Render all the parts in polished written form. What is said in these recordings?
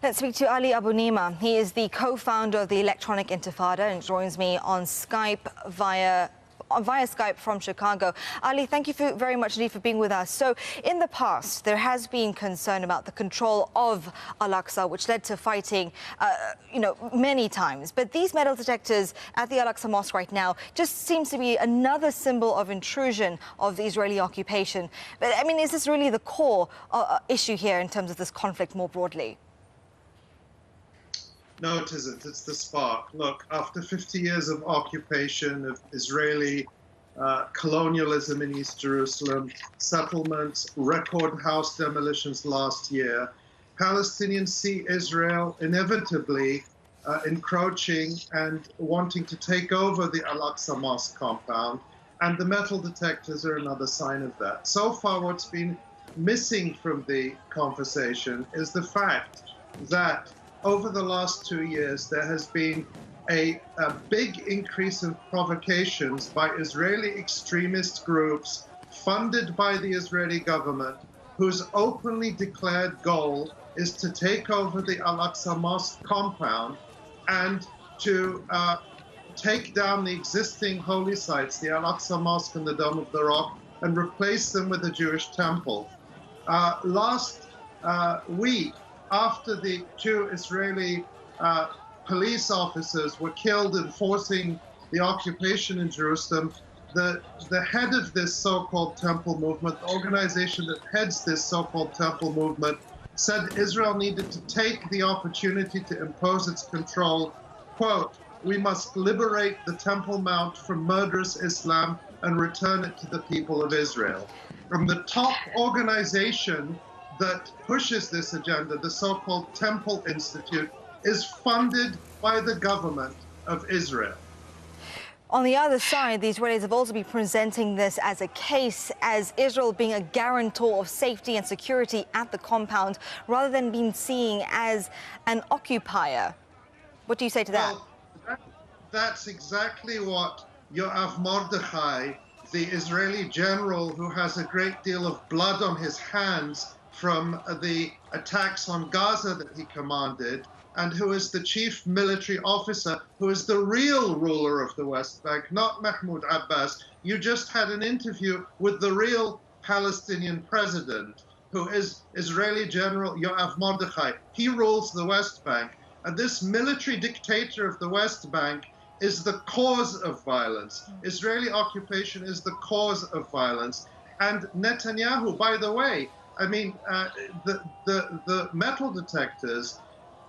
Let's speak to Ali Abunimah. He is the co-founder of the Electronic Intifada and joins me on Skype via Skype from Chicago. Ali, thank you very much indeed for being with us. So in the past, there has been concern about the control of Al-Aqsa, which led to fighting, many times. But these metal detectors at the Al-Aqsa Mosque right now just seems to be another symbol of intrusion of the Israeli occupation. But I mean, is this really the core issue here in terms of this conflict more broadly? No, it isn't. It's the spark. Look, after 50 years of occupation, of Israeli colonialism in East Jerusalem, settlements, record house demolitions last year, Palestinians see Israel inevitably encroaching and wanting to take over the Al-Aqsa Mosque compound, and the metal detectors are another sign of that. So far, what's been missing from the conversation is the fact that over the last 2 years, there has been a big increase in provocations by Israeli extremist groups funded by the Israeli government, whose openly declared goal is to take over the Al-Aqsa Mosque compound and to take down the existing holy sites, the Al-Aqsa Mosque and the Dome of the Rock, and replace them with a Jewish temple. Last week, after the 2 Israeli police officers were killed enforcing the occupation in Jerusalem, the head of this so-called temple movement, the organization that heads this so-called temple movement, said Israel needed to take the opportunity to impose its control. Quote, "We must liberate the Temple Mount from murderous Islam and return it to the people of Israel." From the top organization that pushes this agenda, the so-called Temple Institute, is funded by the government of Israel. On the other side, the Israelis have also been presenting this as a case as Israel being a guarantor of safety and security at the compound, rather than being seen as an occupier. What do you say to that? Well, that's exactly what Yoav Mordechai, the Israeli general who has a great deal of blood on his hands from the attacks on Gaza that he commanded, and who is the chief military officer, who is the real ruler of the West Bank, not Mahmoud Abbas. You just had an interview with the real Palestinian president, who is Israeli General Yoav Mordechai. He rules the West Bank. And this military dictator of the West Bank is the cause of violence. Israeli occupation is the cause of violence. And Netanyahu, by the way, I mean, the metal detectors,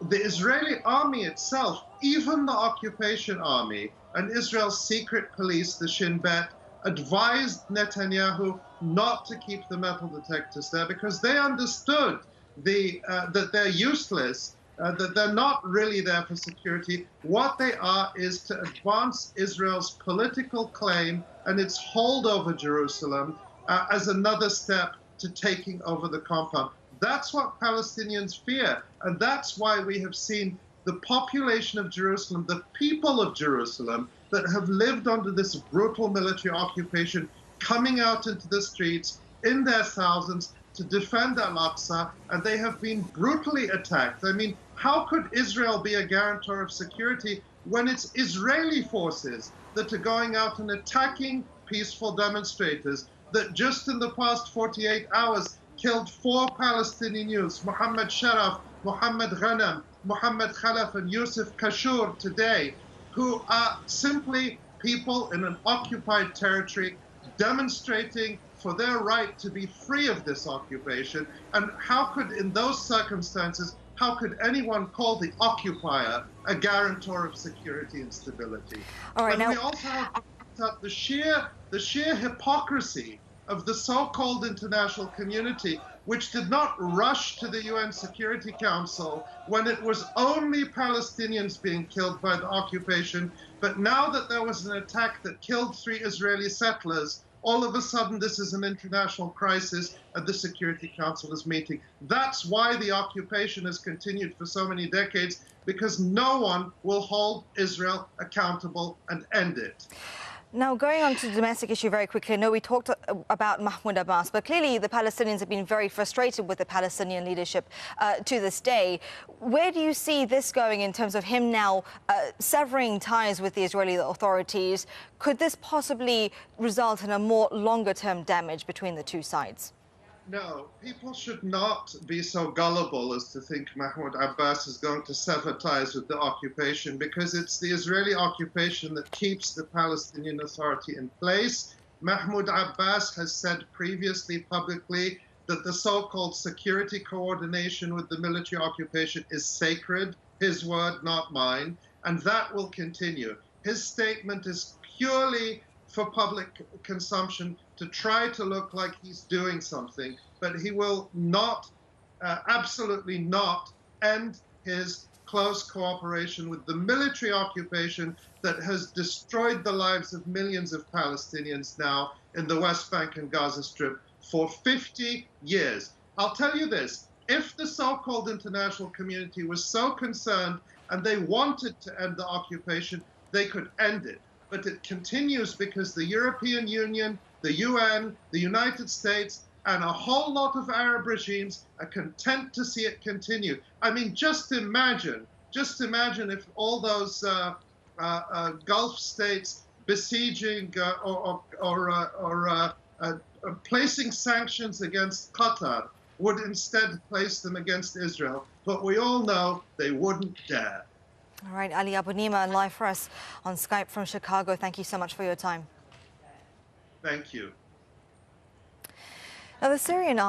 the Israeli army itself, even the occupation army and Israel's secret police, the Shin Bet, advised Netanyahu not to keep the metal detectors there because they understood that they're useless, that they're not really there for security. What they are is to advance Israel's political claim and its hold over Jerusalem as another step to taking over the compound. That's what Palestinians fear, and that's why we have seen the population of Jerusalem, the people of Jerusalem that have lived under this brutal military occupation, coming out into the streets in their thousands to defend Al-Aqsa, and they have been brutally attacked. I mean, how could Israel be a guarantor of security when it's Israeli forces that are going out and attacking peaceful demonstrators, that just in the past 48 hours killed 4 Palestinian youths, Mohammed Sharaf, Mohammed Ghanam, Mohammed Khalaf, and Yusuf Kashur today, who are simply people in an occupied territory demonstrating for their right to be free of this occupation. And how could, in those circumstances, how could anyone call the occupier a guarantor of security and stability? All right, but we also have to point out the sheer hypocrisy of the so-called international community, which did not rush to the UN Security Council when it was only Palestinians being killed by the occupation. But now that there was an attack that killed 3 Israeli settlers, all of a sudden this is an international crisis and the Security Council is meeting. That's why the occupation has continued for so many decades, because no one will hold Israel accountable and end it. Now, going on to the domestic issue very quickly, I know we talked about Mahmoud Abbas, but clearly the Palestinians have been very frustrated with the Palestinian leadership to this day. Where do you see this going in terms of him now severing ties with the Israeli authorities? Could this possibly result in a more longer-term damage between the two sides? No, people should not be so gullible as to think Mahmoud Abbas is going to sever ties with the occupation, because it's the Israeli occupation that keeps the Palestinian Authority in place. Mahmoud Abbas has said previously publicly that the so-called security coordination with the military occupation is sacred, his word, not mine, and that will continue. His statement is purely for public consumption to try to look like he's doing something, but he will not, absolutely not, end his close cooperation with the military occupation that has destroyed the lives of millions of Palestinians now in the West Bank and Gaza Strip for 50 years. I'll tell you this, if the so-called international community was so concerned and they wanted to end the occupation, they could end it. But it continues because the European Union, the UN, the United States, and a whole lot of Arab regimes are content to see it continue. I mean, just imagine if all those Gulf states besieging or placing sanctions against Qatar would instead place them against Israel. But we all know they wouldn't dare. All right, Ali Abunimah, live for us on Skype from Chicago. Thank you so much for your time. Thank you. Now, the Syrian